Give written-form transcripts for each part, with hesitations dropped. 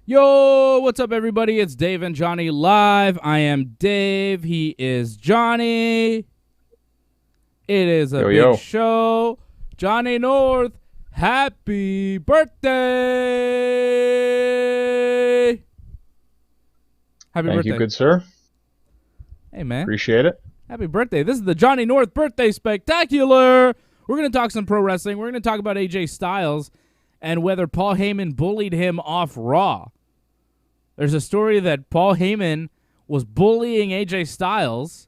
Yo, what's up, everybody? It's Dave and Johnny live. I am Dave. He is Johnny. It is a big show. Johnny North, happy birthday. Happy birthday. Thank you, good sir. Hey, man. Appreciate it. Happy birthday. This is the Johnny North Birthday Spectacular. We're going to talk some pro wrestling. We're going to talk about AJ Styles and whether Paul Heyman bullied him off Raw. There's a story that Paul Heyman was bullying AJ Styles,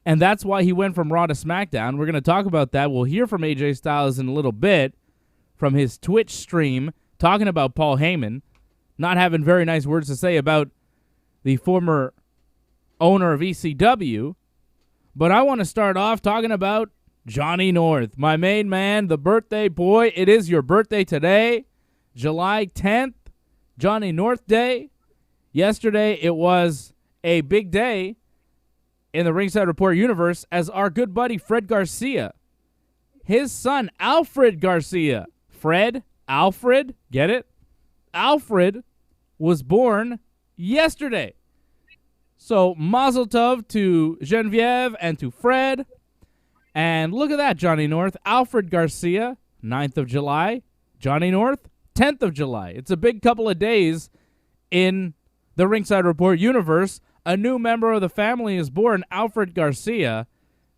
and that's why he went from Raw to SmackDown. We're going to talk about that. We'll hear from AJ Styles in a little bit from his Twitch stream talking about Paul Heyman, not having very nice words to say about the former owner of ECW. But I want to start off talking about Johnny North, my main man, the birthday boy. It is your birthday today, July 10th, Johnny North Day. Yesterday, it was a big day in the Ringside Report universe as our good buddy Fred Garcia, his son Alfred Garcia, Alfred, get it? Alfred was born yesterday. So mazel tov to Genevieve and to Fred. And look at that, Johnny North. Alfred Garcia, 9th of July. Johnny North, 10th of July. It's a big couple of days in the Ringside Report universe. A new member of the family is born, Alfred Garcia.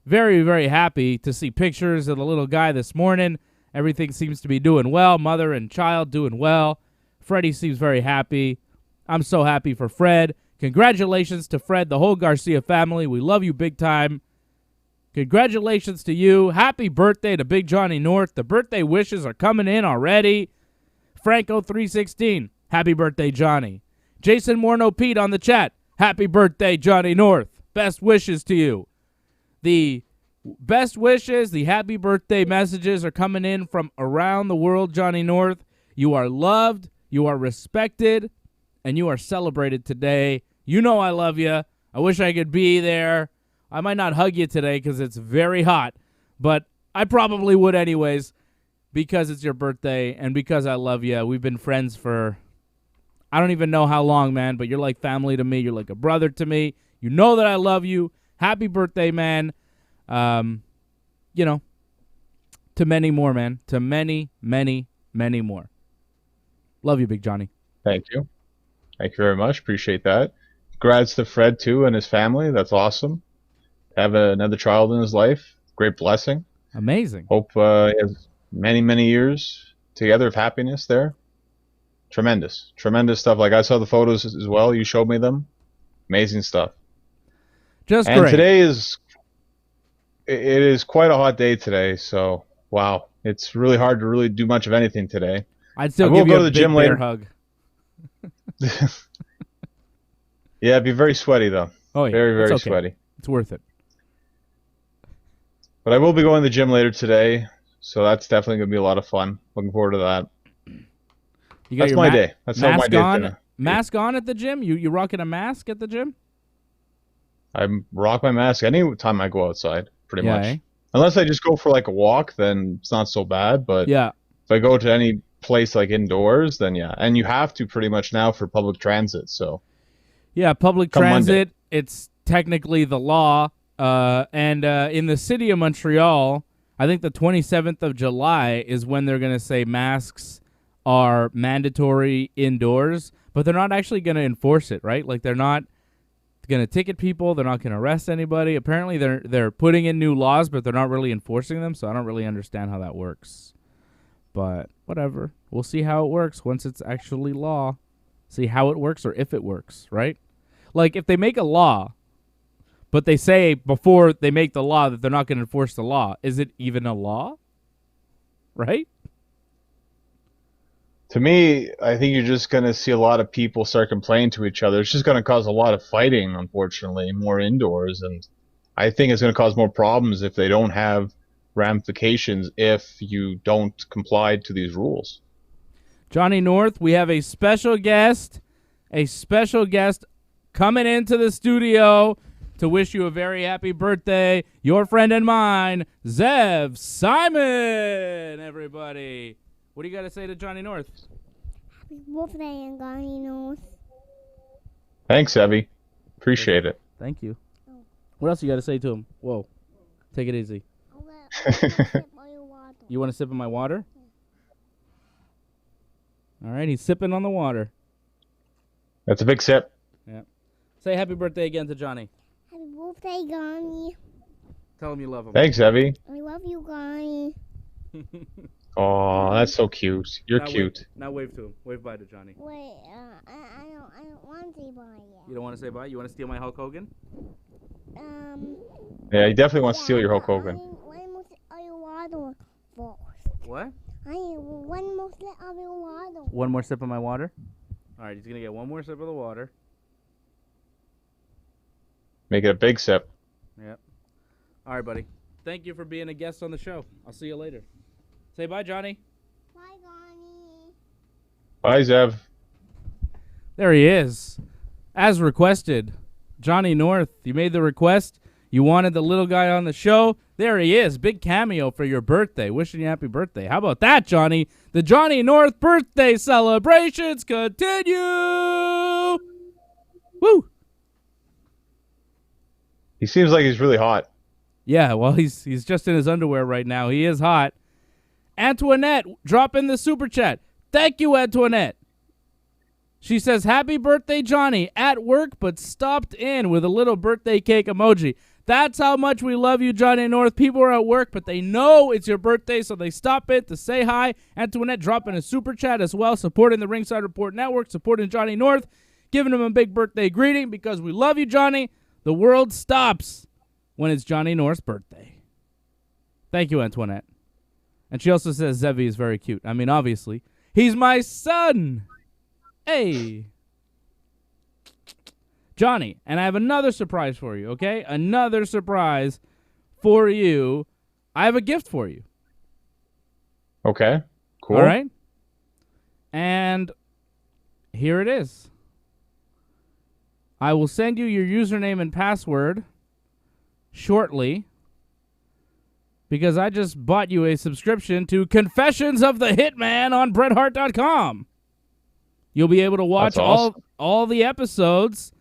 Very, very happy to see pictures of the little guy this morning. Everything seems to be doing well. Mother and child doing well. Freddie seems very happy. I'm so happy for Fred. Congratulations to Fred, the whole Garcia family. We love you big time. Congratulations to you. Happy birthday to Big Johnny North. The birthday wishes are coming in already. Franco316, happy birthday, Johnny. Jason Morno Pete on the chat, happy birthday, Johnny North. Best wishes to you. The best wishes, the happy birthday messages are coming in from around the world, Johnny North. You are loved, you are respected, and you are celebrated today. You know I love you. I wish I could be there. I might not hug you today because it's very hot, but I probably would anyways because it's your birthday and because I love you. We've been friends for, I don't even know how long, man, but you're like family to me. You're like a brother to me. You know that I love you. Happy birthday, man. To many more, man. To many, many, many more. Love you, Big Johnny. Thank you. Thank you very much. Appreciate that. Congrats to Fred, too, and his family. That's awesome. Have another child in his life. Great blessing. Amazing. Hope he has many, many years together of happiness there. Tremendous. Tremendous stuff. Like, I saw the photos as well. You showed me them. Amazing stuff. Just and great. Today it is quite a hot day today, so wow. It's really hard to really do much of anything today. I'd still give you a big bear hug. Yeah, it'd be very sweaty, though. Oh, yeah. Very, very okay. sweaty. It's worth it. But I will be going to the gym later today, so that's definitely going to be a lot of fun. Looking forward to that. You got that's my day. That's how my day's gonna. Mask on at the gym? You rocking a mask at the gym? I rock my mask any time I go outside, pretty much. Eh? Unless I just go for like a walk, then it's not so bad. But yeah, if I go to any place like indoors, then yeah. And you have to pretty much now for public transit, so. Yeah, public transit, Monday. It's technically the law. And in the city of Montreal, I think the 27th of July is when they're going to say masks are mandatory indoors, but they're not actually going to enforce it, right? Like, they're not going to ticket people. They're not going to arrest anybody. Apparently, they're putting in new laws, but they're not really enforcing them, so I don't really understand how that works. But whatever. We'll see how it works once it's actually law. See how it works or if it works, right? Like, if they make a law, but they say before they make the law that they're not going to enforce the law, is it even a law? Right? To me, I think you're just going to see a lot of people start complaining to each other. It's just going to cause a lot of fighting, unfortunately, more indoors. And I think it's going to cause more problems if they don't have ramifications if you don't comply to these rules. Johnny North, we have a special guest coming into the studio to wish you a very happy birthday. Your friend and mine, Zev Simon, everybody. What do you got to say to Johnny North? Happy birthday, Johnny North. Thanks, Evie. Appreciate it. Thank you. What else you got to say to him? Whoa. Take it easy. You want to sip of my water? All right, he's sipping on the water. That's a big sip. Yeah. Say happy birthday again to Johnny. Happy birthday, Johnny. Tell him you love him. Thanks, Evie. I love you, Johnny. Oh, that's so cute. You're cute. Now wave to him. Wave bye to Johnny. Wait, I don't want to say bye yet. You don't want to say bye? You want to steal my Hulk Hogan? Yeah, he definitely wants to steal your Hulk Hogan. One more sip of your water first. What? I need one more sip of your water. One more sip of my water? All right, he's going to get one more sip of the water. Make it a big sip. Yep. All right, buddy. Thank you for being a guest on the show. I'll see you later. Say bye, Johnny. Bye, Johnny. Bye, Zev. There he is. As requested, Johnny North, you made the request. You wanted the little guy on the show. There he is. Big cameo for your birthday. Wishing you happy birthday. How about that, Johnny? The Johnny North birthday celebrations continue. Woo! He seems like he's really hot. Yeah, well, he's just in his underwear right now. He is hot. Antoinette, drop in the super chat. Thank you, Antoinette. She says, happy birthday, Johnny. At work, but stopped in with a little birthday cake emoji. That's how much we love you, Johnny North. People are at work, but they know it's your birthday, so they stop in to say hi. Antoinette dropping a super chat as well, supporting the Ringside Report Network, supporting Johnny North, giving him a big birthday greeting because we love you, Johnny. The world stops when it's Johnny North's birthday. Thank you, Antoinette. And she also says Zevi is very cute. I mean, obviously. He's my son. Hey. Johnny, and I have another surprise for you, okay? Another surprise for you. I have a gift for you. Okay, cool. All right? And here it is. I will send you your username and password shortly because I just bought you a subscription to Confessions of the Hitman on BretHart.com. You'll be able to watch all the episodes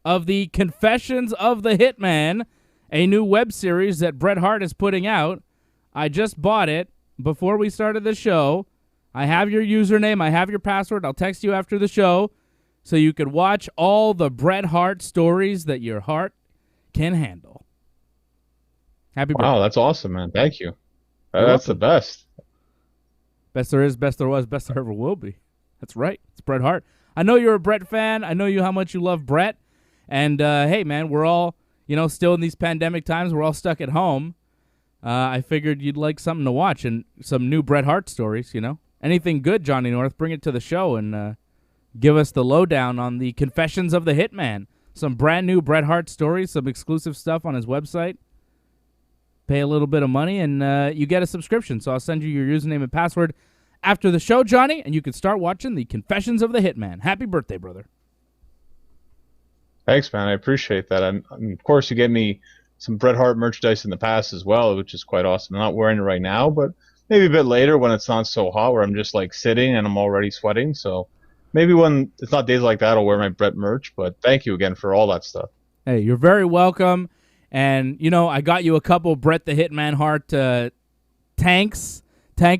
of the Confessions of the Hitman, a new web series that Bret Hart is putting out. I just bought it before we started the show. I have your username. I have your password. I'll text you after the show so you could watch all the Bret Hart stories that your heart can handle. Happy birthday. Wow, that's awesome, man. Thank you. That's the best. Best there is, best there was, best there ever will be. That's right. It's Bret Hart. I know you're a Bret fan. I know how much you love Bret. And, hey, man, we're all, still in these pandemic times. We're all stuck at home. I figured you'd like something to watch and some new Bret Hart stories, Anything good, Johnny North, bring it to the show and give us the lowdown on the Confessions of the Hitman. Some brand new Bret Hart stories, some exclusive stuff on his website. Pay a little bit of money, and you get a subscription. So I'll send you your username and password after the show, Johnny, and you can start watching the Confessions of the Hitman. Happy birthday, brother. Thanks, man. I appreciate that. And of course, you gave me some Bret Hart merchandise in the past as well, which is quite awesome. I'm not wearing it right now, but maybe a bit later when it's not so hot where I'm just like sitting and I'm already sweating. So maybe when it's not days like that, I'll wear my Bret merch. But thank you again for all that stuff. Hey, you're very welcome. And, I got you a couple Bret the Hitman Hart tank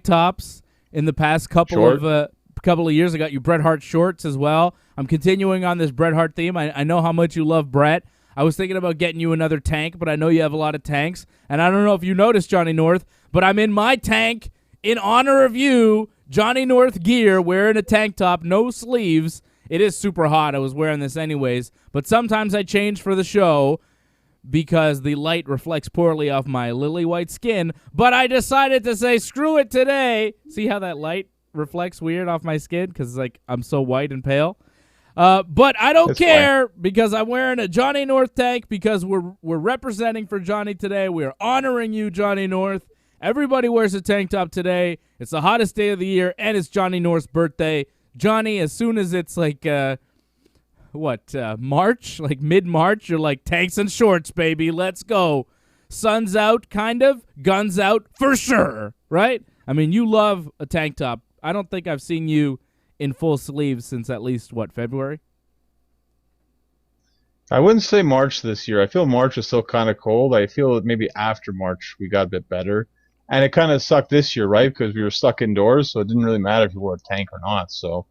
tops in the past couple of years. I got you Bret Hart shorts as well. I'm continuing on this Bret Hart theme. I know how much you love Bret. I was thinking about getting you another tank, but I know you have a lot of tanks. And I don't know if you noticed, Johnny North, but I'm in my tank in honor of you, Johnny North gear, wearing a tank top, no sleeves. It is super hot. I was wearing this anyways. But sometimes I change for the show because the light reflects poorly off my lily white skin. But I decided to say, screw it today. See how that light reflects weird off my skin? Because I'm so white and pale. But I don't care because I'm wearing a Johnny North tank because we're representing for Johnny today. We're honoring you, Johnny North. Everybody wears a tank top today. It's the hottest day of the year, and it's Johnny North's birthday. Johnny, as soon as it's March? Like mid-March, you're like, tanks and shorts, baby. Let's go. Sun's out, kind of. Guns out, for sure. Right? I mean, you love a tank top. I don't think I've seen you in full sleeves since at least, February? I wouldn't say March this year. I feel March is still kind of cold. I feel that maybe after March we got a bit better. And it kind of sucked this year, right? Because we were stuck indoors, so it didn't really matter if you wore a tank or not. So,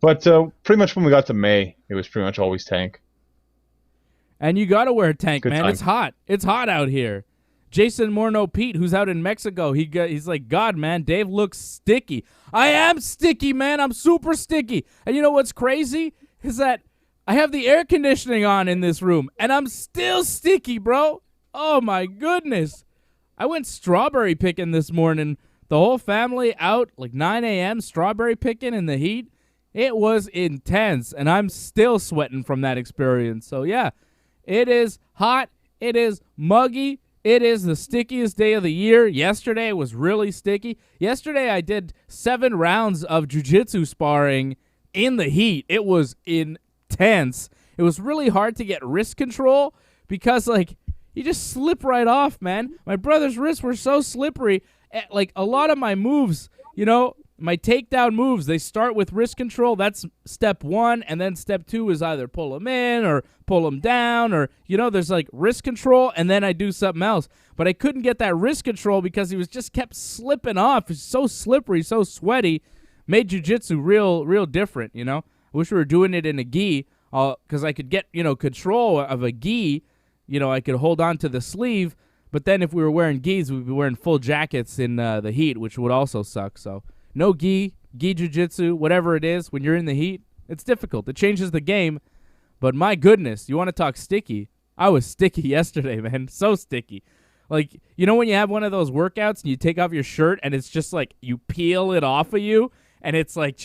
but pretty much when we got to May, it was pretty much always tank. And you got to wear a tank, Good man. time. It's hot. It's hot out here. Jason Morneau Pete, who's out in Mexico, he's like, God, man, Dave looks sticky. I am sticky, man. I'm super sticky. And you know what's crazy is that I have the air conditioning on in this room, and I'm still sticky, bro. Oh, my goodness. I went strawberry picking this morning. The whole family out like 9 a.m. strawberry picking in the heat. It was intense, and I'm still sweating from that experience. So, yeah, it is hot. It is muggy. It is the stickiest day of the year. Yesterday was really sticky. Yesterday I did 7 rounds of jiu-jitsu sparring in the heat. It was intense. It was really hard to get wrist control because, like, you just slip right off, man. My brother's wrists were so slippery. Like, a lot of my moves, you know, my takedown moves, they start with wrist control. That's step 1, and then step 2 is either pull them in or pull them down, or, you know, there's like wrist control, and then I do something else. But I couldn't get that wrist control because he was just kept slipping off. It's so slippery, so sweaty. Made jiu-jitsu real different, you know. I wish we were doing it in a gi, because I could get, you know, control of a gi. You know, I could hold on to the sleeve, but then if we were wearing gis, we'd be wearing full jackets in the heat, which would also suck. So no gi jiu-jitsu, whatever it is, when you're in the heat, it's difficult. It changes the game. But my goodness, you want to talk sticky? I was sticky yesterday, man. So sticky. Like, you know when you have one of those workouts and you take off your shirt and it's just like you peel it off of you and it's like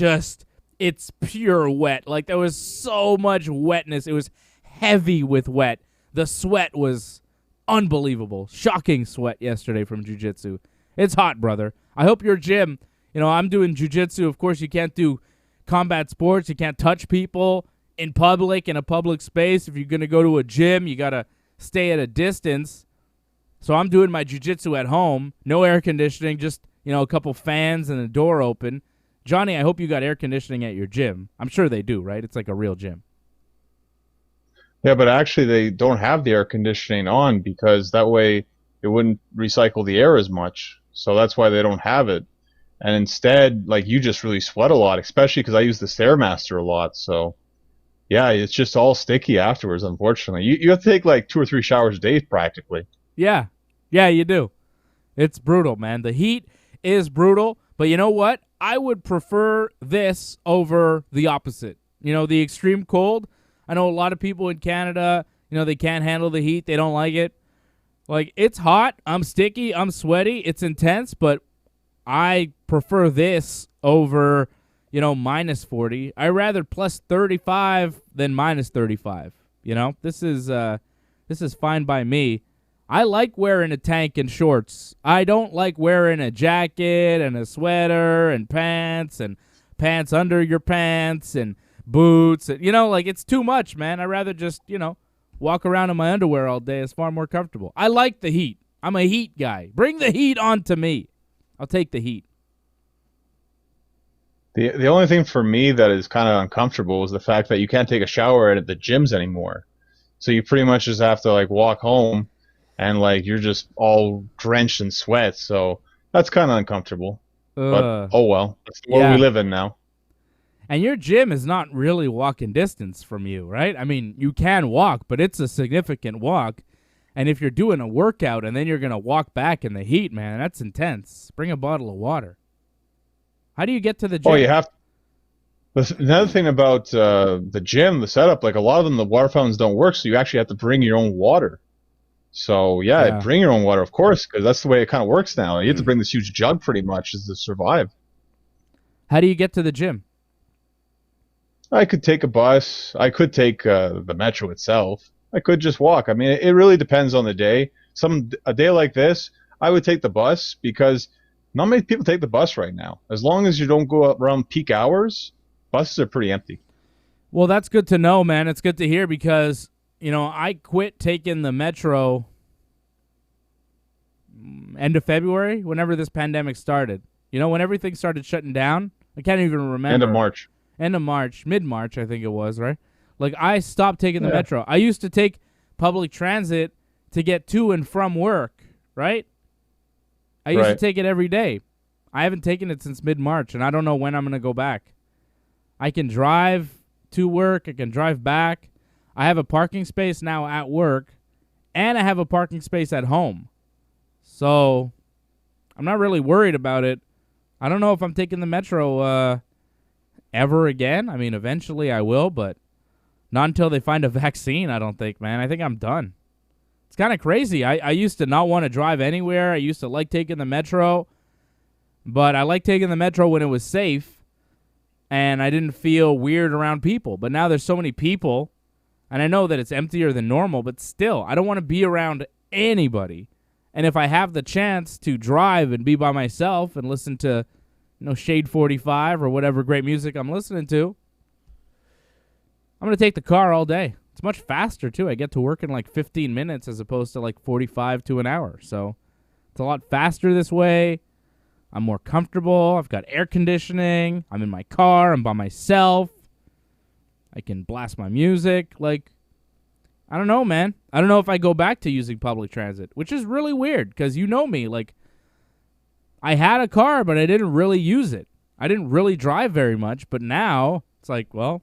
it's pure wet. Like there was so much wetness. It was heavy with wet. The sweat was unbelievable. Shocking sweat yesterday from jiu-jitsu. It's hot, brother. I hope your gym, you know, I'm doing jiu-jitsu. Of course, you can't do combat sports. You can't touch people in public, in a public space. If you're going to go to a gym, you got to stay at a distance. So I'm doing my jiu-jitsu at home. No air conditioning, just, you know, a couple fans and a door open. Johnny, I hope you got air conditioning at your gym. I'm sure they do, right? It's like a real gym. Yeah, but actually they don't have the air conditioning on because that way it wouldn't recycle the air as much. So that's why they don't have it. And instead, like, you just really sweat a lot, especially because I use the Stairmaster a lot. So, yeah, it's just all sticky afterwards, unfortunately. You have to take like 2 or 3 showers a day practically. Yeah. Yeah, you do. It's brutal, man. The heat is brutal. But you know what? I would prefer this over the opposite. You know, the extreme cold. I know a lot of people in Canada, you know, they can't handle the heat. They don't like it. Like, it's hot. I'm sticky. I'm sweaty. It's intense. But I prefer this over, you know, minus 40. I'd rather plus 35 than minus 35. You know, this is fine by me. I like wearing a tank and shorts. I don't like wearing a jacket and a sweater and pants under your pants and boots. And, you know, like, it's too much, man. I'd rather just, you know, walk around in my underwear all day. It's far more comfortable. I like the heat. I'm a heat guy. Bring the heat on to me. I'll take the heat. The only thing for me that is kind of uncomfortable is the fact that you can't take a shower at the gyms anymore. So you pretty much just have to, like, walk home and, like, you're just all drenched in sweat. So that's kind of uncomfortable. But, oh well. That's the world we live in now. And your gym is not really walking distance from you, right? I mean, you can walk, but it's a significant walk. And if you're doing a workout and then you're going to walk back in the heat, man, that's intense. Bring a bottle of water. How do you get to the gym? Oh, you have to. Another thing about the gym, the setup, like, a lot of them, the water fountains don't work, so you actually have to bring your own water. So, yeah. Bring your own water, of course, because that's the way it kind of works now. You have to bring this huge jug pretty much just to survive. How do you get to the gym? I could take a bus. I could take the metro itself. I could just walk. I mean, it really depends on the day. A day like this, I would take the bus because not many people take the bus right now. As long as you don't go up around peak hours, buses are pretty empty. Well, that's good to know, man. It's good to hear because, you know, I quit taking the metro end of February, whenever this pandemic started. You know, when everything started shutting down. I can't even remember. End of March. end of March, mid-March, I think it was, right? Like, I stopped taking the Yeah. metro. I used to take public transit to get to and from work, right? I used to Right. take it every day. I haven't taken it since mid-March, and I don't know when I'm going to go back. I can drive to work. I can drive back. I have a parking space now at work, and I have a parking space at home. So I'm not really worried about it. I don't know if I'm taking the metro ever again. I mean, eventually I will, but not until they find a vaccine, I don't think, man. I think I'm done. It's kind of crazy. I used to not want to drive anywhere. I used to like taking the metro, but I liked taking the metro when it was safe, and I didn't feel weird around people. But now there's so many people, and I know that it's emptier than normal, but still, I don't want to be around anybody. And if I have the chance to drive and be by myself and listen to, Shade 45 or whatever great music I'm listening to, I'm going to take the car all day. It's much faster, too. I get to work in like 15 minutes as opposed to like 45 to an hour. So it's a lot faster this way. I'm more comfortable. I've got air conditioning. I'm in my car. I'm by myself. I can blast my music. Like, I don't know, man. I don't know if I go back to using public transit, which is really weird because you know me. Like, I had a car, but I didn't really use it. I didn't really drive very much, but now it's like, well,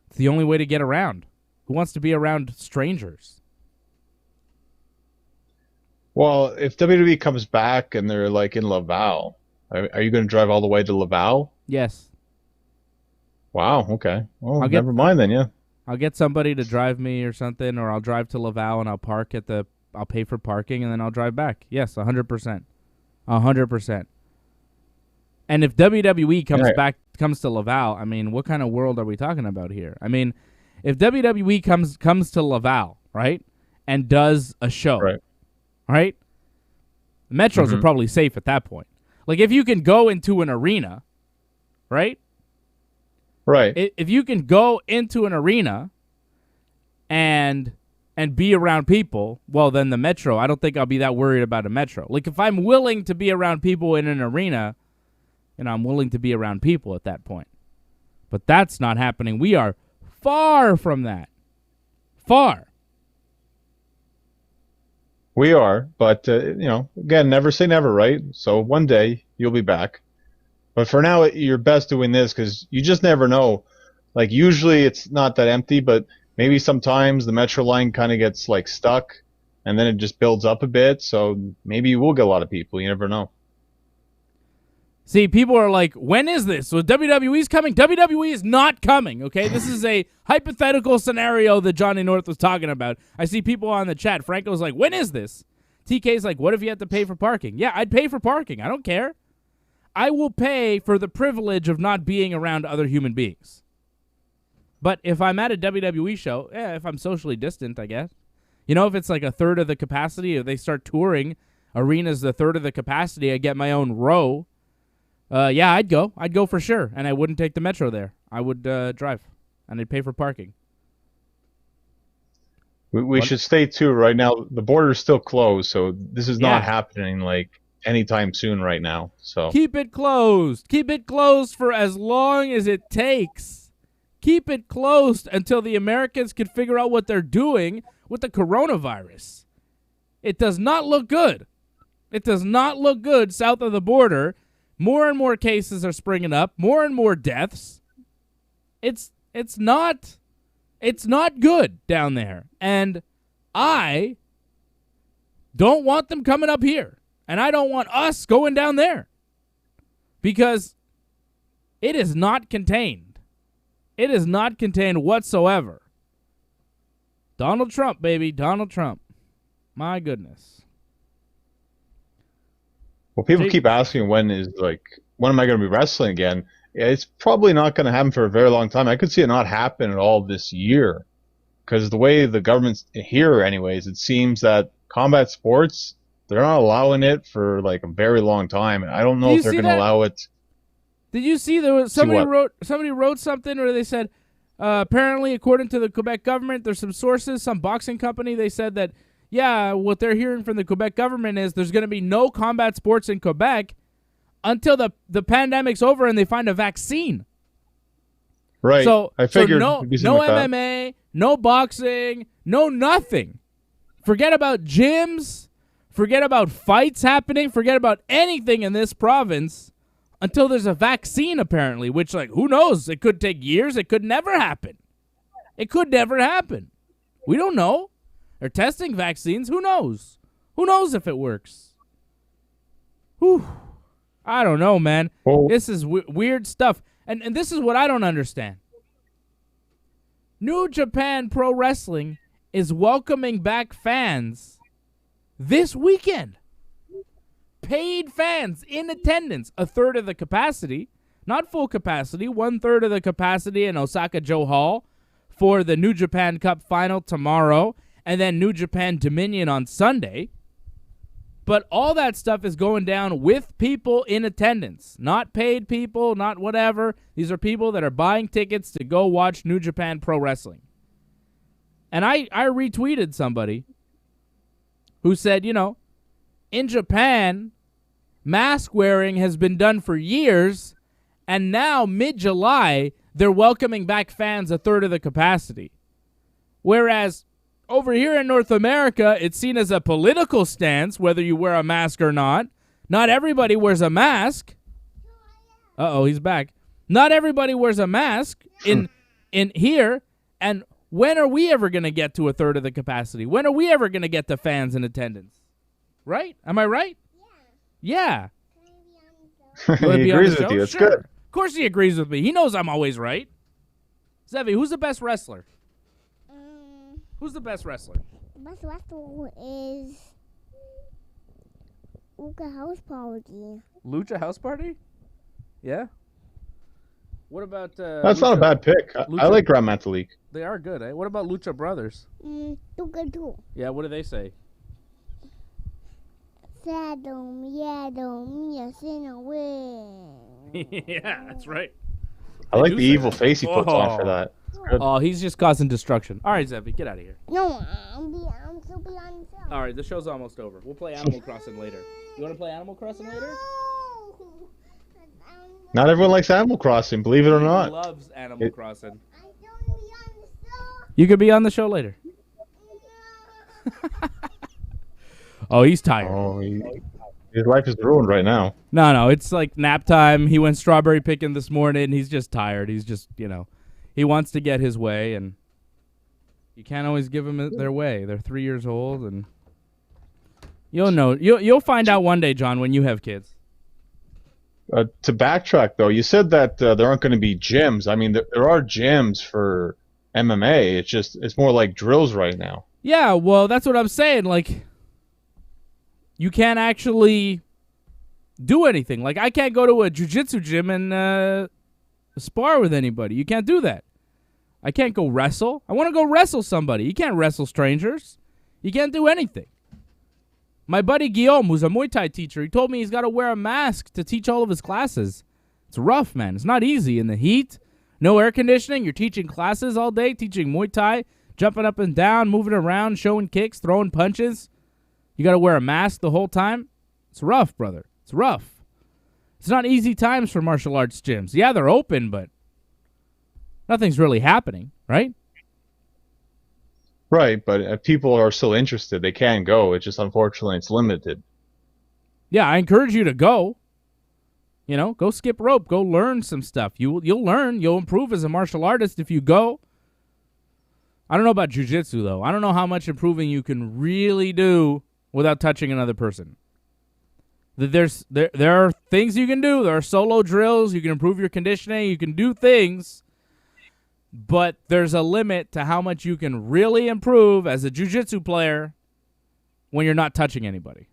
it's the only way to get around. Who wants to be around strangers? Well, if WWE comes back and they're like in Laval, are you going to drive all the way to Laval? Yes. Wow. Okay. Well, I'll get- never mind then. Yeah. I'll get somebody to drive me or something, or I'll drive to Laval and I'll pay for parking and then I'll drive back. Yes, 100%. 100%. And if WWE comes to Laval, I mean, what kind of world are we talking about here? I mean, if WWE comes to Laval, right, and does a show, right? The Metros are probably safe at that point. Like, if you can go into an arena, right? Right. If you can go into an arena and be around people, well, then the Metro, I don't think I'll be that worried about a Metro. Like, if I'm willing to be around people in an arena, I'm willing to be around people at that point. But that's not happening. We are far from that. Far. We are, but again, never say never, right? So one day you'll be back. But for now, you're best doing this because you just never know. Like, usually it's not that empty, but maybe sometimes the metro line kind of gets like stuck and then it just builds up a bit. So maybe you will get a lot of people. You never know. See, people are like, when is this? So WWE's coming? WWE is not coming, okay? This is a hypothetical scenario that Johnny North was talking about. I see people on the chat. Franco's like, when is this? TK's like, what if you had to pay for parking? Yeah, I'd pay for parking. I don't care. I will pay for the privilege of not being around other human beings. But if I'm at a WWE show, if I'm socially distant, I guess. If it's like a third of the capacity, if they start touring arenas a third of the capacity, I get my own row. Yeah, I'd go. I'd go for sure. And I wouldn't take the metro there. I would drive. And I'd pay for parking. We should state, too, right now, the border's still closed. So this is not happening like anytime soon right now. So keep it closed. Keep it closed for as long as it takes. Keep it closed until the Americans can figure out what they're doing with the coronavirus. It does not look good. It does not look good south of the border. More and more cases are springing up. More and more deaths. It's not good down there. And I don't want them coming up here. And I don't want us going down there. Because it is not contained. It is not contained whatsoever. Donald Trump, baby. Donald Trump. My goodness. Well, people keep asking when am I going to be wrestling again? Yeah, it's probably not going to happen for a very long time. I could see it not happen at all this year. Because the way the government's here anyways, it seems that combat sports, they're not allowing it for like a very long time. I don't know if they're going to allow it. Did you see there was somebody wrote something where they said apparently according to the Quebec government, there's some sources, some boxing company, they said that what they're hearing from the Quebec government is there's going to be no combat sports in Quebec until the pandemic's over and they find a vaccine. Right. So, I figured no it'd be something like that. MMA, no boxing, no nothing. Forget about gyms. Forget about fights happening. Forget about anything in this province until there's a vaccine, apparently, which, like, who knows? It could take years. It could never happen. It could never happen. We don't know. They're testing vaccines. Who knows? Who knows if it works? Whew. I don't know, man. Well, This is weird stuff. And this is what I don't understand. New Japan Pro Wrestling is welcoming back fans this weekend. Paid fans in attendance, a third of the capacity, not full capacity, 1/3 of the capacity in Osaka-jo Hall for the New Japan Cup final tomorrow, and then New Japan Dominion on Sunday. But all that stuff is going down with people in attendance, not paid people, not whatever. These are people that are buying tickets to go watch New Japan Pro Wrestling. And I retweeted somebody who said, in Japan, mask wearing has been done for years, and now mid-July, they're welcoming back fans a third of the capacity. Whereas over here in North America, it's seen as a political stance, whether you wear a mask or not. Not everybody wears a mask. Uh-oh, he's back. Not everybody wears a mask in here. And when are we ever going to get to a third of the capacity? When are we ever going to get the fans in attendance? Right? Am I right? Yeah. You wanna he be on agrees the with show? you. It's Sure. good. Of course he agrees with me. He knows I'm always right. Zevi, who's the best wrestler? Who's the best wrestler? The best wrestler is Uka House Party. Lucha House Party? Yeah. What about That's Lucha? not a bad pick. I Lucha- like Grand Metalik. They are good, eh? What about Lucha Brothers? Uka too. Yeah, what do they say? Saddle, yaddle, me a sin away. Yeah, that's right. I like do the say evil that. face he puts on for Oh. that. It's good. Oh, he's just causing destruction. All right, Zevi, get out of here. No, I'm still beyond the show. All right, the show's almost over. We'll play Animal Crossing later. You want to play Animal Crossing later? No. Not everyone likes Animal Crossing, believe it or He not. loves Animal Crossing. I don't be on the show. You could be on the show later. Oh, he's tired. Oh, his life is ruined right now. No, it's like nap time. He went strawberry picking this morning. He's just tired. He's just, he wants to get his way, and you can't always give them their way. They're 3 years old, and you'll know. You'll find out one day, John, when you have kids. To backtrack, though, you said that there aren't going to be gyms. I mean, there are gyms for MMA. It's more like drills right now. Yeah, well, that's what I'm saying. Like, you can't actually do anything. Like, I can't go to a jiu-jitsu gym and spar with anybody. You can't do that. I can't go wrestle. I want to go wrestle somebody. You can't wrestle strangers. You can't do anything. My buddy Guillaume, who's a Muay Thai teacher, he told me he's got to wear a mask to teach all of his classes. It's rough, man. It's not easy in the heat. No air conditioning. You're teaching classes all day, teaching Muay Thai, jumping up and down, moving around, showing kicks, throwing punches. You got to wear a mask the whole time. It's rough, brother. It's rough. It's not easy times for martial arts gyms. Yeah, they're open, but nothing's really happening, right? Right, but if people are still interested, they can go. It's just unfortunately it's limited. Yeah, I encourage you to go. Go skip rope. Go learn some stuff. You'll learn. You'll improve as a martial artist if you go. I don't know about jiu-jitsu, though. I don't know how much improving you can really do without touching another person. There are things you can do. There are solo drills. You can improve your conditioning. You can do things. But there's a limit to how much you can really improve as a jiu-jitsu player when you're not touching anybody.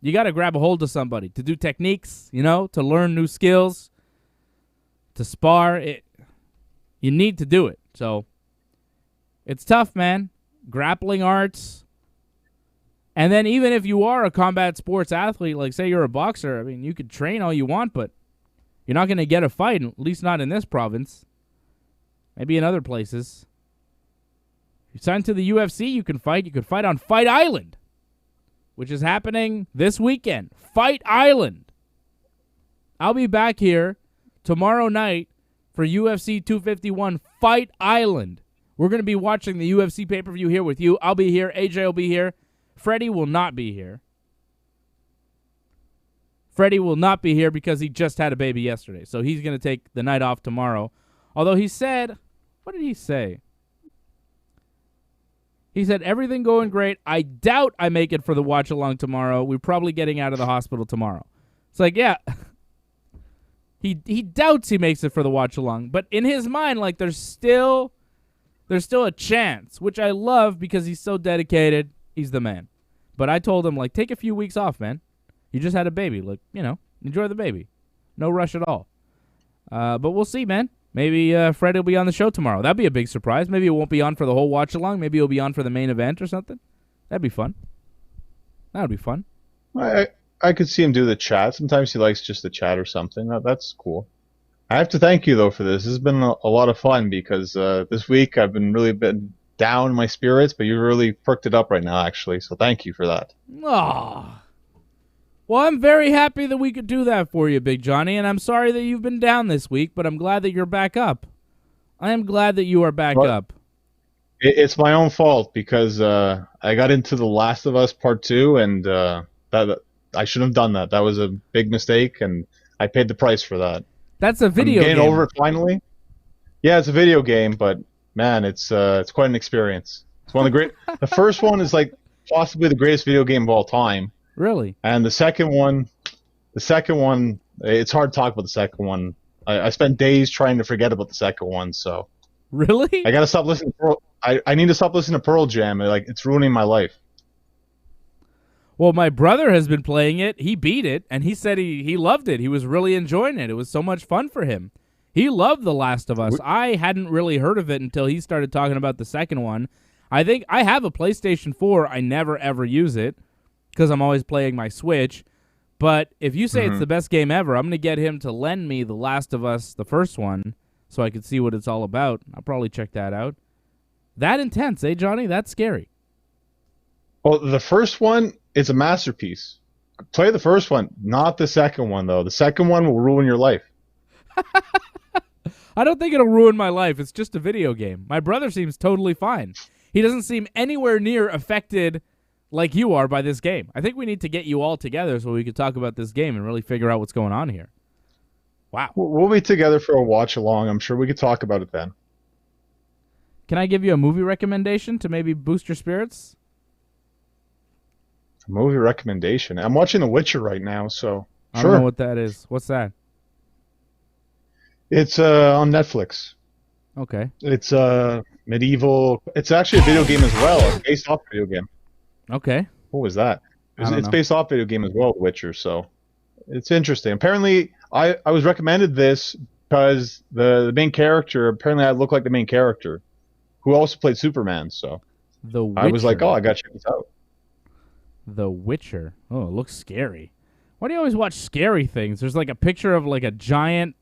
You got to grab a hold of somebody to do techniques, to learn new skills, to spar. You need to do it. So it's tough, man. Grappling arts. And then even if you are a combat sports athlete, like say you're a boxer, I mean, you could train all you want, but you're not going to get a fight, at least not in this province. Maybe in other places. If you sign to the UFC, you can fight. You could fight on Fight Island, which is happening this weekend. Fight Island. I'll be back here tomorrow night for UFC 251 Fight Island. We're going to be watching the UFC pay-per-view here with you. I'll be here. AJ will be here. Freddie will not be here. Freddie will not be here because he just had a baby yesterday. So he's going to take the night off tomorrow. Although he said, what did he say? He said, everything going great. I doubt I make it for the watch along tomorrow. We're probably getting out of the hospital tomorrow. It's like, yeah. He doubts he makes it for the watch along. But in his mind, like, there's still a chance, which I love because he's so dedicated. He's the man. But I told him, like, take a few weeks off, man. You just had a baby. Like, enjoy the baby. No rush at all. But we'll see, man. Maybe Fred will be on the show tomorrow. That'd be a big surprise. Maybe it won't be on for the whole watch-along. Maybe he'll be on for the main event or something. That'd be fun. That would be fun. I could see him do the chat. Sometimes he likes just the chat or something. That's cool. I have to thank you, though, for this. This has been a lot of fun because this week I've been down in my spirits, but you really perked it up right now, actually. So thank you for that. Aww. Well, I'm very happy that we could do that for you, Big Johnny, and I'm sorry that you've been down this week, but I'm glad that you're back up. I am glad that you are back up. It's my own fault because I got into The Last of Us Part 2, and that I shouldn't have done that. That was a big mistake, and I paid the price for that. That's a video game. Getting over it finally. Yeah, it's a video game, but man, it's quite an experience. It's one of the great. The first one is like possibly the greatest video game of all time. Really? And the second one, it's hard to talk about the second one. I spent days trying to forget about the second one, so. Really? I gotta stop listening to Pearl. I need to stop listening to Pearl Jam. Like, it's ruining my life. Well, my brother has been playing it. He beat it, and he said he loved it. He was really enjoying it. It was so much fun for him. He loved The Last of Us. I hadn't really heard of it until he started talking about the second one. I think I have a PlayStation 4. I never, ever use it because I'm always playing my Switch. But if you say it's the best game ever, I'm going to get him to lend me The Last of Us, the first one, so I could see what it's all about. I'll probably check that out. That intense, eh, Johnny? That's scary. Well, the first one is a masterpiece. Play the first one, not the second one, though. The second one will ruin your life. I don't think it'll ruin my life. It's just a video game. My brother seems totally fine. He doesn't seem anywhere near affected like you are by this game. I think we need to get you all together so we can talk about this game and really figure out what's going on here. Wow. We'll be together for a watch along. I'm sure we could talk about it then. Can I give you a movie recommendation to maybe boost your spirits? A movie recommendation. I'm watching The Witcher right now, so I don't know what that is. What's that? It's on Netflix. Okay. It's medieval. It's actually a video game as well. It's based off a video game. Okay. What was that? I don't It's know. based off video game as well, The Witcher. So it's interesting. Apparently, I was recommended this because the main character. Apparently, I look like the main character, who also played Superman. So The Witcher. I was like, oh, I got to check this out. The Witcher. Oh, it looks scary. Why do you always watch scary things? There's like a picture of like a giant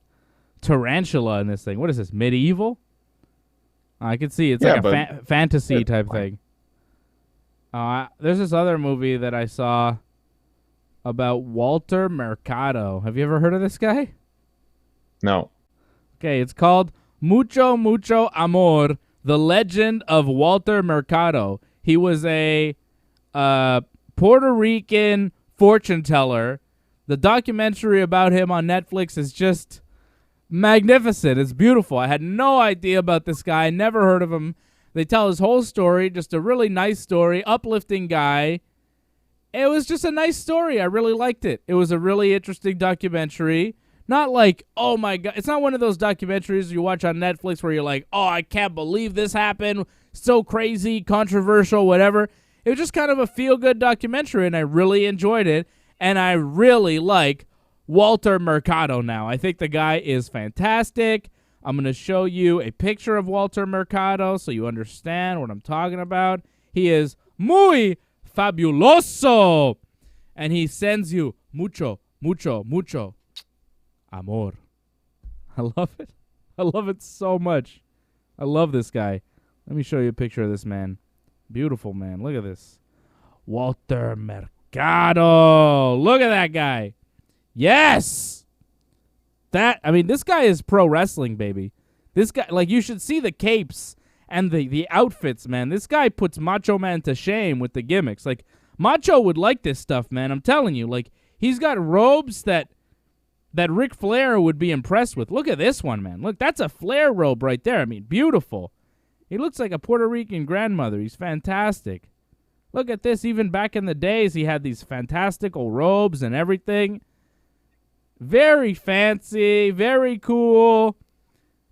tarantula in this thing. What is this, medieval? I can see. It's like a fantasy type thing. There's this other movie that I saw about Walter Mercado. Have you ever heard of this guy? No. Okay, it's called Mucho Mucho Amor, The Legend of Walter Mercado. He was a Puerto Rican fortune teller. The documentary about him on Netflix is just magnificent. It's beautiful. I had no idea about this guy. Never heard of him. They tell his whole story. Just a really nice story. Uplifting guy. It was just a nice story. I really liked it. It was a really interesting documentary. Not like, oh my God. It's not one of those documentaries you watch on Netflix where you're like, oh, I can't believe this happened. So crazy, controversial, whatever. It was just kind of a feel-good documentary, and I really enjoyed it. And I really like Walter Mercado now. I think the guy is fantastic. I'm going to show you a picture of Walter Mercado so you understand what I'm talking about. He is muy fabuloso. And he sends you mucho, mucho, mucho amor. I love it. I love it so much. I love this guy. Let me show you a picture of this man. Beautiful man. Look at this. Walter Mercado. Look at that guy. Yes. This guy is pro wrestling, baby. This guy, like, you should see the capes and the outfits, man. This guy puts Macho Man to shame with the gimmicks. Like, Macho would like this stuff, man. I'm telling you. Like, he's got robes that Ric Flair would be impressed with. Look at this one, man. Look, that's a Flair robe right there. I mean, beautiful. He looks like a Puerto Rican grandmother. He's fantastic. Look at this. Even back in the days, he had these fantastical robes and everything. Very fancy, very cool,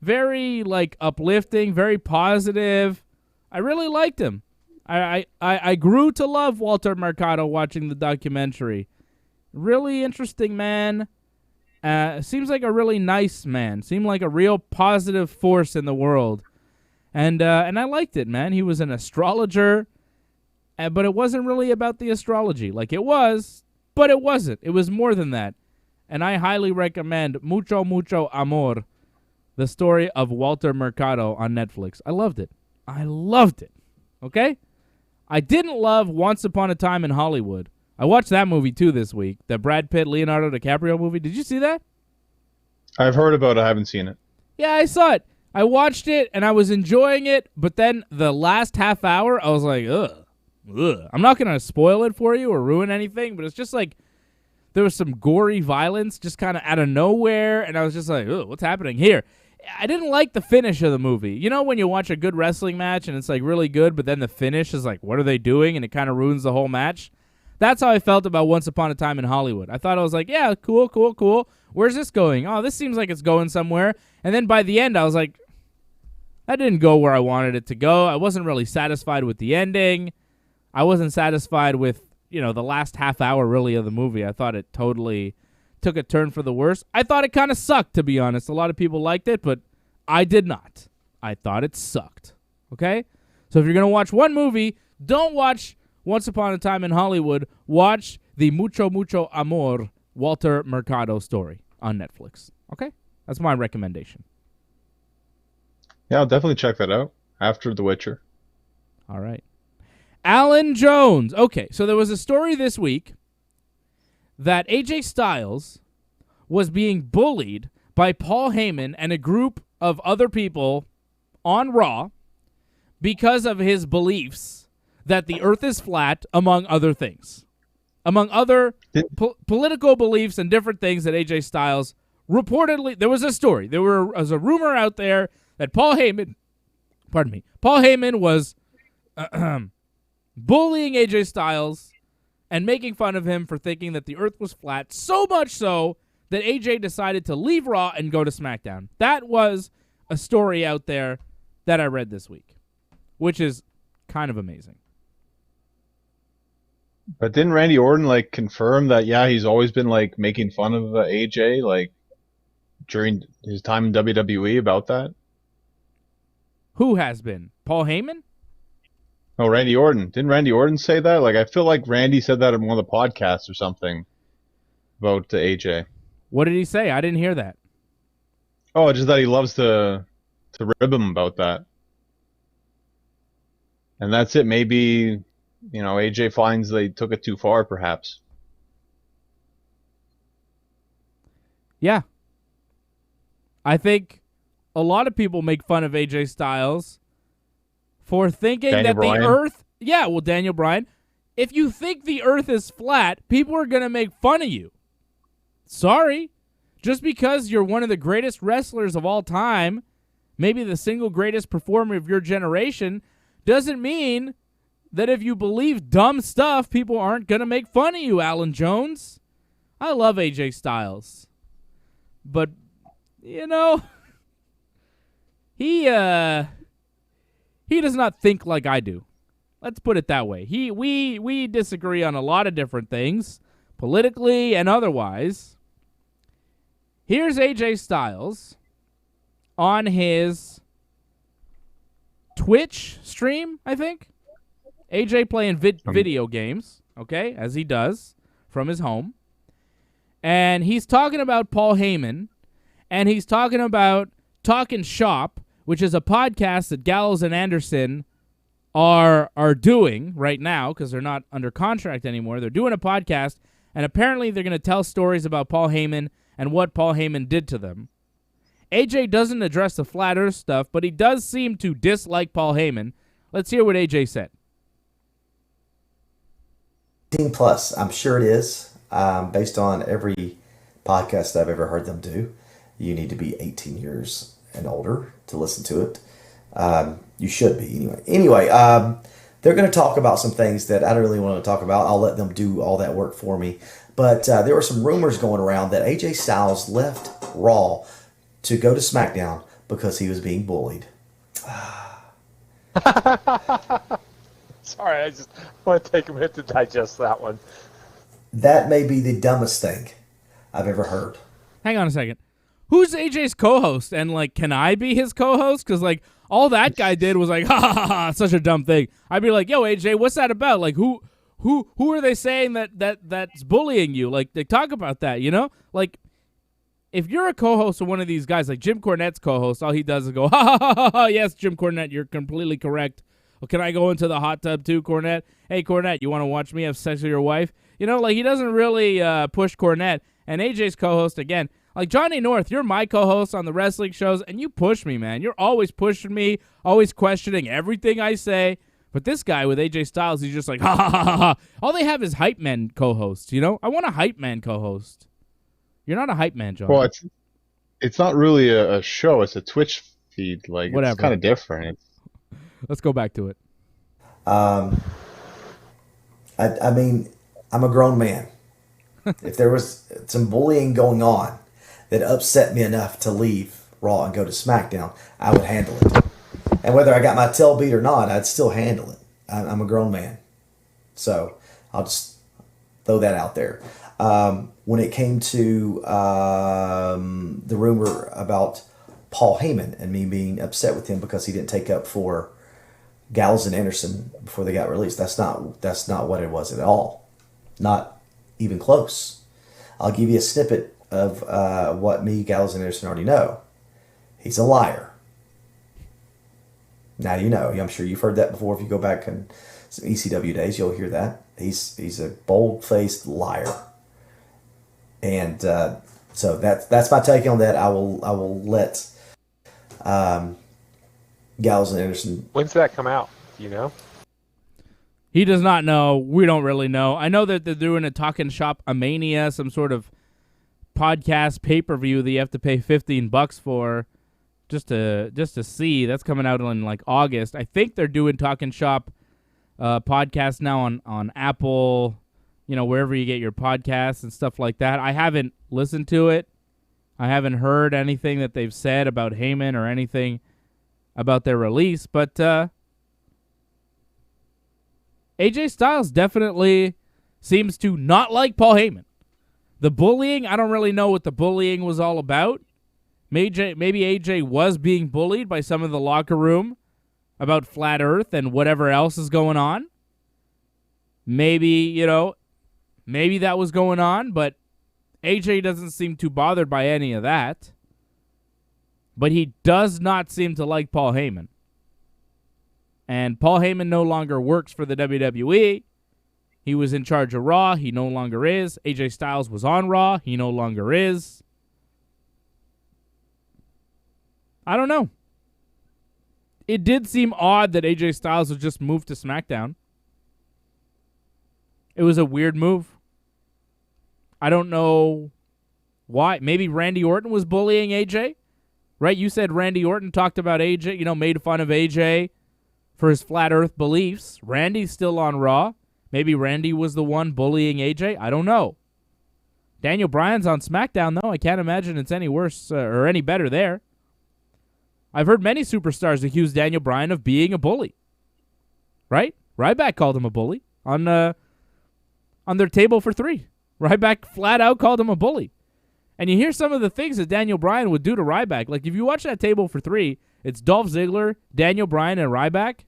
very, like, uplifting, very positive. I really liked him. I grew to love Walter Mercado watching the documentary. Really interesting man. Seems like a really nice man. Seemed like a real positive force in the world. And I liked it, man. He was an astrologer, but it wasn't really about the astrology. Like, it was, but it wasn't. It was more than that. And I highly recommend Mucho, Mucho Amor, the story of Walter Mercado on Netflix. I loved it. Okay? I didn't love Once Upon a Time in Hollywood. I watched that movie, too, this week. The Brad Pitt, Leonardo DiCaprio movie. Did you see that? I've heard about it. I haven't seen it. Yeah, I saw it. I watched it, and I was enjoying it, but then the last half hour, I was like, ugh. I'm not going to spoil it for you or ruin anything, but it's just like there was some gory violence just kind of out of nowhere, and I was just like, ugh, what's happening here? I didn't like the finish of the movie. You know when you watch a good wrestling match, and it's like really good, but then the finish is like, what are they doing? And it kind of ruins the whole match. That's how I felt about Once Upon a Time in Hollywood. I thought I was like, yeah, cool. Where's this going? Oh, this seems like it's going somewhere. And then by the end, I was like, that didn't go where I wanted it to go. I wasn't really satisfied with the ending. I wasn't satisfied with, the last half hour, really, of the movie. I thought it totally took a turn for the worse. I thought it kind of sucked, to be honest. A lot of people liked it, but I did not. I thought it sucked. Okay? So if you're going to watch one movie, don't watch Once Upon a Time in Hollywood. Watch the Mucho, Mucho Amor Walter Mercado story on Netflix. Okay? That's my recommendation. Yeah, I'll definitely check that out after The Witcher. All right. Alan Jones. Okay, so there was a story this week that AJ Styles was being bullied by Paul Heyman and a group of other people on Raw because of his beliefs that the earth is flat, among other things. Among other political beliefs and different things that AJ Styles reportedly, there was a story. There was a rumor out there that Paul Heyman was bullying AJ Styles and making fun of him for thinking that the earth was flat, so much so that AJ decided to leave Raw and go to SmackDown. That was a story out there that I read this week, which is kind of amazing. But didn't Randy Orton confirm that he's always been making fun of AJ during his time in WWE about that? Who has been? Paul Heyman? No, Randy Orton. Didn't Randy Orton say that? I feel like Randy said that in one of the podcasts or something about AJ. What did he say? I didn't hear that. Oh, just that he loves to rib him about that. And that's it. Maybe, AJ finds they took it too far, perhaps. Yeah. I think a lot of people make fun of AJ Styles for thinking Daniel Bryan. The earth... Yeah, well, Daniel Bryan. If you think the earth is flat, people are going to make fun of you. Sorry. Just because you're one of the greatest wrestlers of all time, maybe the single greatest performer of your generation, doesn't mean that if you believe dumb stuff, people aren't going to make fun of you, Alan Jones. I love AJ Styles. But, he does not think like I do. Let's put it that way. We disagree on a lot of different things, politically and otherwise. Here's AJ Styles on his Twitch stream, I think. AJ playing video games, okay, as he does from his home. And he's talking about Paul Heyman, and he's talking about Talkin' Shop, which is a podcast that Gallows and Anderson are doing right now because they're not under contract anymore. They're doing a podcast, and apparently they're going to tell stories about Paul Heyman and what Paul Heyman did to them. AJ doesn't address the Flat Earth stuff, but he does seem to dislike Paul Heyman. Let's hear what AJ said. 18 plus, I'm sure it is. Based on every podcast I've ever heard them do, you need to be 18 years and older to listen to it. You should be anyway. They're going to talk about some things that I don't really want to talk about. I'll let them do all that work for me. But there were some rumors going around that AJ Styles left Raw to go to SmackDown because he was being bullied. Sorry, I just want to take a minute to digest that one. That may be the dumbest thing I've ever heard. Hang on a second. Who's AJ's co-host? And, like, can I be his co-host? Because, like, all that guy did was like, ha, ha, ha, ha, such a dumb thing. I'd be like, yo, AJ, what's that about? Like, who are they saying that's bullying you? Like, they talk about that, you know? Like, if you're a co-host of one of these guys, like Jim Cornette's co-host, all he does is go, ha, ha, ha, ha, ha, yes, Jim Cornette, you're completely correct. Well, can I go into the hot tub too, Cornette? Hey, Cornette, you want to watch me have sex with your wife? You know, like, he doesn't really push Cornette. And AJ's co-host, again, like, Johnny North, you're my co-host on the wrestling shows, and you push me, man. You're always pushing me, always questioning everything I say. But this guy with AJ Styles, he's just like, ha, ha, ha, ha, ha. All they have is hype men co-hosts, you know? I want a hype man co-host. You're not a hype man, John. Well, it's not really a show. It's a Twitch feed. Like, Whatever. It's kind of different. Let's go back to it. I mean, I'm a grown man. If there was some bullying going on that upset me enough to leave Raw and go to SmackDown, I would handle it. And whether I got my tail beat or not, I'd still handle it. I'm a grown man. So I'll just throw that out there. When it came to the rumor about Paul Heyman and me being upset with him because he didn't take up for Gallows and Anderson before they got released, that's not what it was at all. Not even close. I'll give you a snippet of what me, Gallows, and Anderson already know. He's a liar. Now you know. I'm sure you've heard that before. If you go back in some ECW days, you'll hear that. He's a bold-faced liar. And so that's my take on that. I will let Gallows and Anderson. When's that come out? Do you know? He does not know. We don't really know. I know that they're doing a Talking Shop Mania, some sort of podcast pay-per-view that you have to pay $15 for just to see. That's coming out in like August. I think they're doing Talking Shop podcast now on Apple, you know, wherever you get your podcasts and stuff like that. I haven't listened to it. I haven't heard anything that they've said about Heyman or anything about their release, but AJ Styles definitely seems to not like Paul Heyman. The bullying, I don't really know what the bullying was all about. Maybe AJ was being bullied by some of the locker room about Flat Earth and whatever else is going on. Maybe that was going on, but AJ doesn't seem too bothered by any of that. But he does not seem to like Paul Heyman. And Paul Heyman no longer works for the WWE. He was in charge of Raw. He no longer is. AJ Styles was on Raw. He no longer is. I don't know. It did seem odd that AJ Styles was just moved to SmackDown. It was a weird move. I don't know why. Maybe Randy Orton was bullying AJ? Right? You said Randy Orton talked about AJ, made fun of AJ for his flat earth beliefs. Randy's still on Raw. Maybe Randy was the one bullying AJ. I don't know. Daniel Bryan's on SmackDown, though. I can't imagine it's any worse or any better there. I've heard many superstars accuse Daniel Bryan of being a bully. Right? Ryback called him a bully on their table for three. Ryback flat out called him a bully. And you hear some of the things that Daniel Bryan would do to Ryback. Like, if you watch that table for three, it's Dolph Ziggler, Daniel Bryan, and Ryback.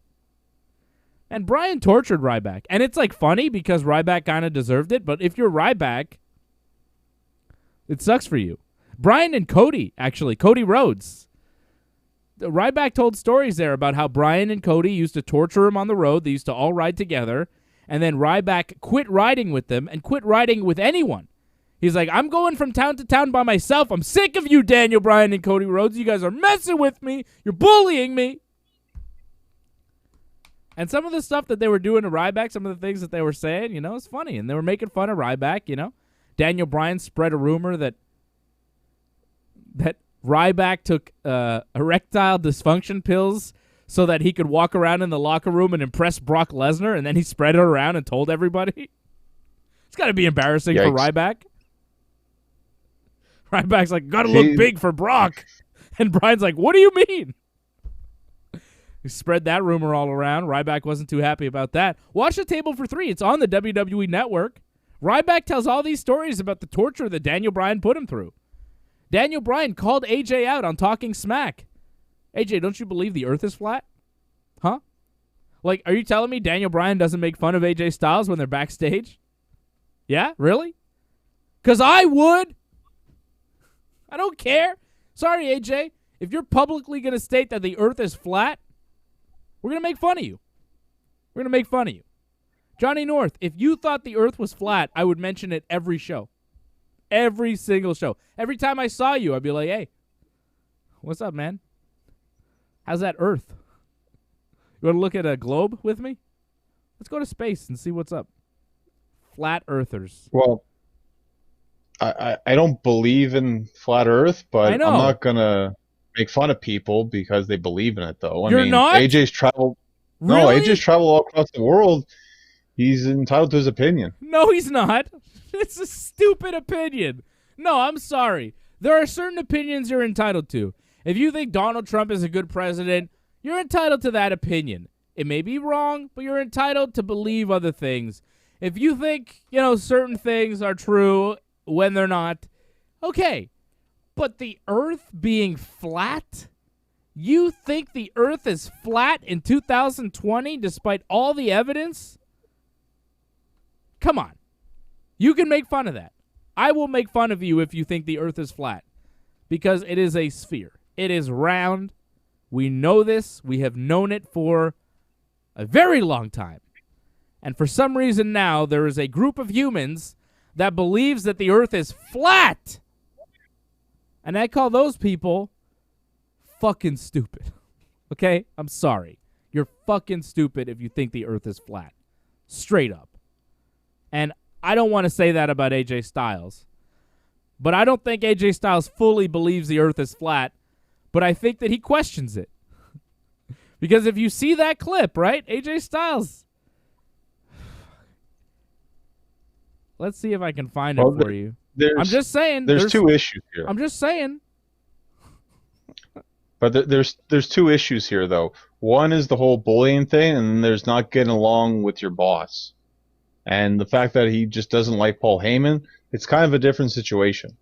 And Bryan tortured Ryback. And it's, like, funny because Ryback kind of deserved it. But if you're Ryback, it sucks for you. Bryan and Cody, actually. Cody Rhodes. Ryback told stories there about how Bryan and Cody used to torture him on the road. They used to all ride together. And then Ryback quit riding with them and quit riding with anyone. He's like, I'm going from town to town by myself. I'm sick of you, Daniel Bryan and Cody Rhodes. You guys are messing with me. You're bullying me. And some of the stuff that they were doing to Ryback, some of the things that they were saying, it's funny. And they were making fun of Ryback, Daniel Bryan spread a rumor that Ryback took erectile dysfunction pills so that he could walk around in the locker room and impress Brock Lesnar, and then he spread it around and told everybody. It's got to be embarrassing for Ryback. Ryback's like, gotta look big for Brock. And Bryan's like, what do you mean? He spread that rumor all around. Ryback wasn't too happy about that. Watch The Table for Three. It's on the WWE Network. Ryback tells all these stories about the torture that Daniel Bryan put him through. Daniel Bryan called AJ out on Talking Smack. AJ, don't you believe the earth is flat? Huh? Like, are you telling me Daniel Bryan doesn't make fun of AJ Styles when they're backstage? Yeah? Really? Because I would. I don't care. Sorry, AJ. If you're publicly going to state that the earth is flat, we're going to make fun of you. We're going to make fun of you. Johnny North, if you thought the earth was flat, I would mention it every show. Every single show. Every time I saw you, I'd be like, hey, what's up, man? How's that earth? You want to look at a globe with me? Let's go to space and see what's up. Flat earthers. Well, I don't believe in flat Earth, but I'm not gonna make fun of people because they believe in it, though. You're not? AJ's traveled. Really? No, AJ's traveled all across the world. He's entitled to his opinion. No, he's not. It's a stupid opinion. No, I'm sorry. There are certain opinions you're entitled to. If you think Donald Trump is a good president, you're entitled to that opinion. It may be wrong, but you're entitled to believe other things. If you think, certain things are true when they're not, okay. But the earth being flat? You think the earth is flat in 2020 despite all the evidence? Come on. You can make fun of that. I will make fun of you if you think the earth is flat because it is a sphere. It is round. We know this. We have known it for a very long time. And for some reason now, there is a group of humans that believes that the earth is flat. And I call those people fucking stupid. Okay? I'm sorry. You're fucking stupid if you think the earth is flat. Straight up. And I don't want to say that about AJ Styles. But I don't think AJ Styles fully believes the earth is flat. But I think that he questions it. Because if you see that clip, right? AJ Styles. Let's see if I can find it for you. I'm just saying. There's two issues here. I'm just saying. But there's two issues here, though. One is the whole bullying thing, and then there's not getting along with your boss. And the fact that he just doesn't like Paul Heyman, it's kind of a different situation.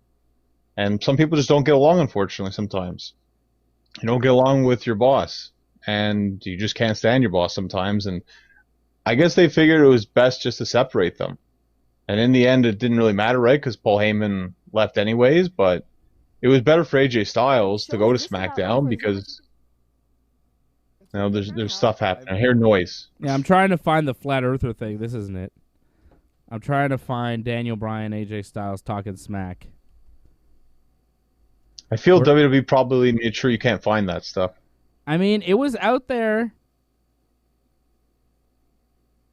And some people just don't get along, unfortunately, sometimes. You don't get along with your boss, and you just can't stand your boss sometimes. And I guess they figured it was best just to separate them. And in the end, it didn't really matter, right? Because Paul Heyman left anyways, but it was better for AJ Styles to go to SmackDown because there's stuff happening. I hear noise. Yeah, I'm trying to find the flat earther thing. This isn't it. I'm trying to find Daniel Bryan, AJ Styles talking smack. I feel WWE probably made sure you can't find that stuff. I mean, it was out there.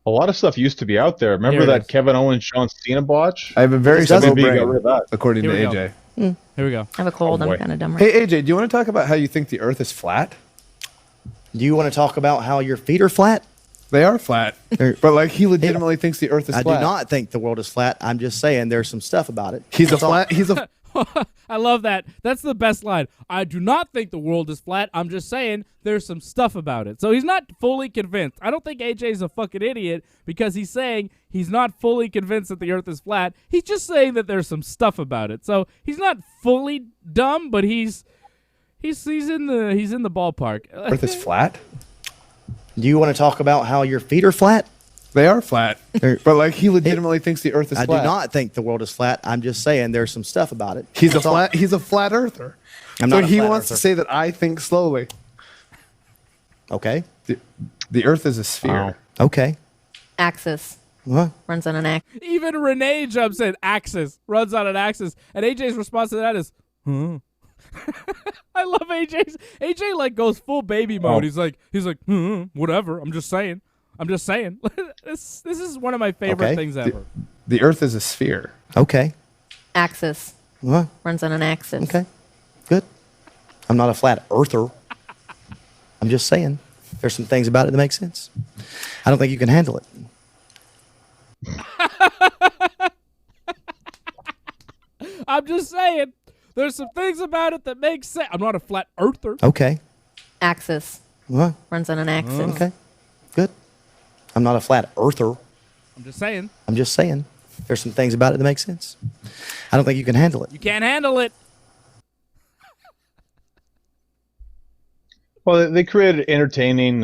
A lot of stuff used to be out there. Remember that Kevin Owens John Cena botch? I have a very slow WB got brain, rid of that. according to Here we AJ. Here we go. I have a cold. Oh, boy. I'm kind of dumb. Hey, AJ, do you want to talk about how you think the Earth is flat? Do you want to talk about how your feet are flat? They are flat, but like he legitimately thinks the Earth is I flat. do not think the world is flat. I'm just saying there's some stuff about it. He's a flat. He's a. I love that. That's the best line. I do not think the world is flat. I'm just saying there's some stuff about it. So he's not fully convinced. I don't think AJ's a fucking idiot because he's saying he's not fully convinced that the earth is flat. He's just saying that there's some stuff about it. So he's not fully dumb, but he's in the ballpark. Earth is flat. Do you want to talk about how your feet are flat? They are flat, but like he legitimately thinks the Earth is I flat. do not think the world is flat. I'm just saying there's some stuff about it. He's a flat. He's a flat earther. I'm so not a he flat wants to earther. say that I think slowly. Okay. The Earth is a sphere. Okay. Axis. What? Runs on an axis. Even Renee jumps in. Axis. Runs on an axis. And AJ's response to that is, huh? I love AJ's. AJ like goes full baby mode. He's like, whatever. I'm just saying. This is one of my favorite things ever. The Earth is a sphere. Okay. Axis. What? Runs on an axis. Okay. Good. I'm not a flat earther. I'm just saying. There's some things about it that make sense. I don't think you can handle it. I'm just saying. There's some things about it that make sense. I'm not a flat earther. Okay. Axis. What? Runs on an axis. Okay. Good. I'm not a flat earther. I'm just saying. I'm just saying. There's some things about it that make sense. I don't think you can handle it. You can't handle it. Well, they created entertaining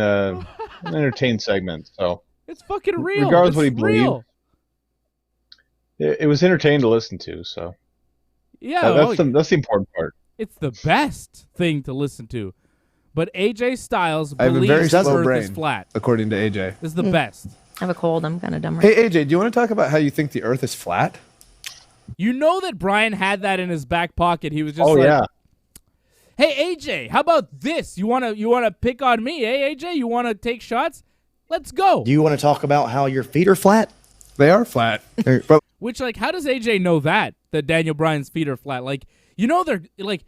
segments. So It's fucking real. regardless It's what he real. believed, it was entertaining to listen to. So Yeah, that's the important part. it's the best thing to listen to. But AJ Styles I have a very believes the slow Earth brain, is flat. according to AJ. This is the best. I have a cold. I'm kind of dumb. Hey, AJ, do you want to talk about how you think the Earth is flat? You know that Brian had that in his back pocket. He was just Oh like, yeah. "Hey AJ, how about this? You wanna pick on me? Hey AJ, you wanna take shots? Let's go." Do you want to talk about how your feet are flat? They are flat. But Which, like, how does AJ know that Daniel Bryan's feet are flat? Like, you know, they're like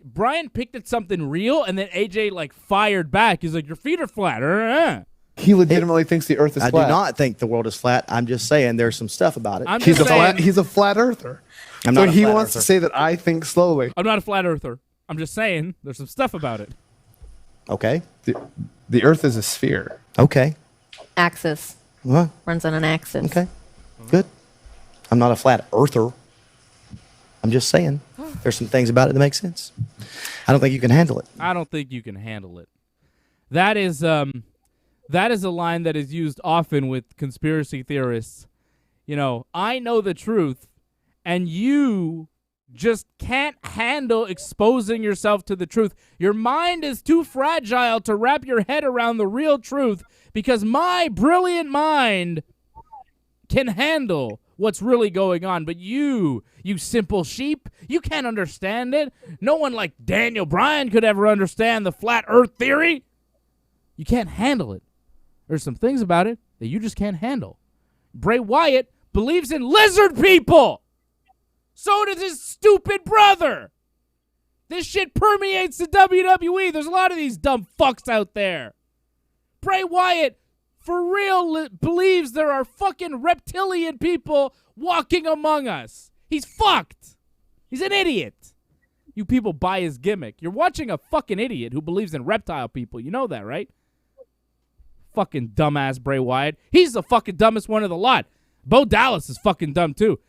Brian picked at something real, and then AJ like fired back. He's like, "Your feet are flat." he legitimately thinks the Earth is I flat. do not think the world is flat. I'm just saying there's some stuff about it. I'm He's just a saying, flat earther. I'm So not a he flat wants earther. to say that I think slowly. I'm not a flat earther. I'm just saying there's some stuff about it. Okay. The Earth is a sphere. Okay. Axis. What? Runs on an axis. Okay. Good. I'm not a flat earther. I'm just saying. There's some things about it that make sense. I don't think you can handle it. I don't think you can handle it. That is a line that is used often with conspiracy theorists. You know, I know the truth, and you just can't handle exposing yourself to the truth. Your mind is too fragile to wrap your head around the real truth because my brilliant mind can handle what's really going on. But you simple sheep, you can't understand it. No one like Daniel Bryan could ever understand the flat earth theory. You can't handle it. There's some things about it that you just can't handle. Bray Wyatt believes in lizard people. So does his stupid brother. This shit permeates the WWE. There's a lot of these dumb fucks out there. Bray Wyatt, for real, believes there are fucking reptilian people walking among us. He's fucked. He's an idiot. You people buy his gimmick. You're watching a fucking idiot who believes in reptile people. You know that, right? Fucking dumbass Bray Wyatt. He's the fucking dumbest one of the lot. Bo Dallas is fucking dumb too.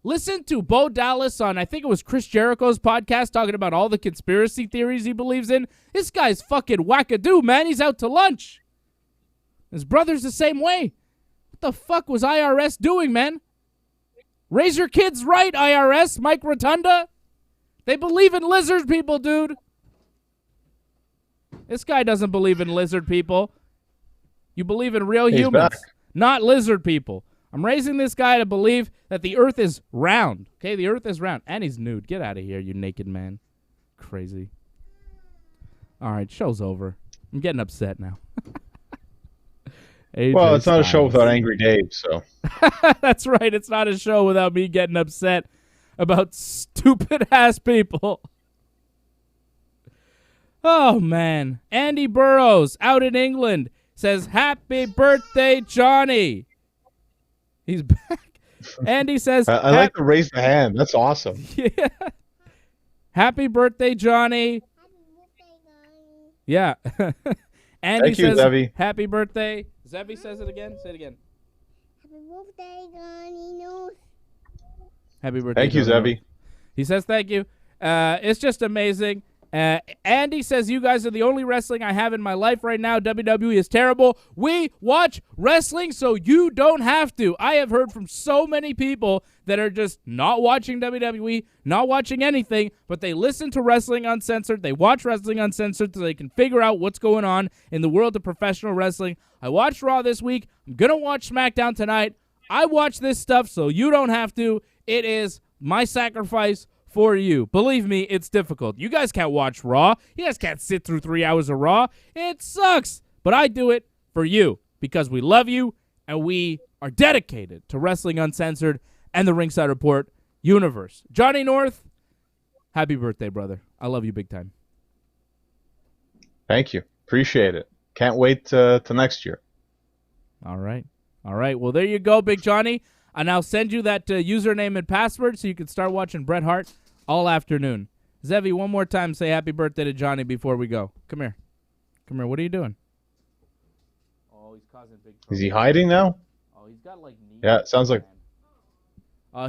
Listen to Bo Dallas on, I think it was Chris Jericho's podcast, talking about all the conspiracy theories he believes in. This guy's fucking wackadoo, man. He's out to lunch. His brother's the same way. What the fuck was IRS doing, man? Raise your kids right, IRS, Mike Rotunda. They believe in lizard people, dude. This guy doesn't believe in lizard people. You believe in real humans, back. not lizard people. I'm raising this guy to believe that the earth is round. Okay, the earth is round. And he's nude. Get out of here, you naked man. Crazy. All right, show's over. I'm getting upset now. Well, it's not a show without Angry Dave, so. That's right. It's not a show without me getting upset about stupid-ass people. Oh, man. Andy Burrows, out in England, says, "Happy birthday, Johnny." He's back. Andy says, I like to raise the hand. That's awesome. yeah. Happy birthday, Johnny. Yeah. Andy Thank you, says, Zevy. happy birthday. Zevy says it again. Say it again. Happy birthday, Johnny News. Happy birthday. Thank you, Johnny. Zevy. He says thank you. It's just amazing. Andy says, you guys are the only wrestling I have in my life right now. WWE is terrible. We watch wrestling so you don't have to. I have heard from so many people that are just not watching WWE, not watching anything, but they listen to Wrestling Uncensored. They watch Wrestling Uncensored so they can figure out what's going on in the world of professional wrestling. I watched Raw this week. I'm going to watch SmackDown tonight. I watch this stuff so you don't have to. It is my sacrifice for you. Believe me, it's difficult. You guys can't watch Raw. You guys can't sit through 3 hours of Raw. It sucks. But I do it for you because we love you and we are dedicated to Wrestling Uncensored and the Ringside Report universe. Johnny North, happy birthday, brother. I love you big time. Thank you. Appreciate it. Can't wait till next year. All right. All right. Well, there you go, Big Johnny. And I'll send you that username and password so you can start watching Bret Hart all afternoon. Zevi, one more time, say happy birthday to Johnny before we go. Come here. Come here. What are you doing? Oh, he's causing big trouble. Is he hiding now? Oh, he's got like knees. Yeah, it sounds like.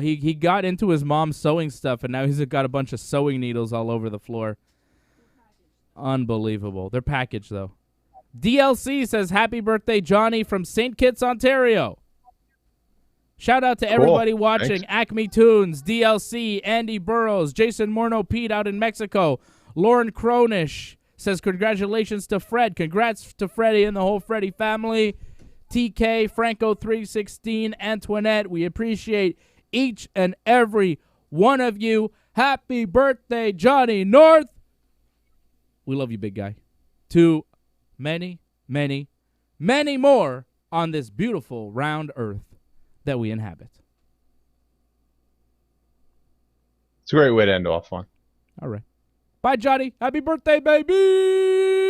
He got into his mom's sewing stuff, and now he's got a bunch of sewing needles all over the floor. Unbelievable. They're packaged, though. DLC says, happy birthday, Johnny, from St. Kitts, Ontario. Shout out to everybody watching. Thanks. Acme Tunes, DLC, Andy Burrows, Jason Morno Pete out in Mexico. Lauren Cronish says, congratulations to Fred. Congrats to Freddie and the whole Freddie family. TK, Franco 316, Antoinette, we appreciate each and every one of you. Happy birthday, Johnny North. We love you, big guy. To many, many, many more on this beautiful round earth that we inhabit. It's a great way to end off on. All right. Bye, Johnny. Happy birthday, baby.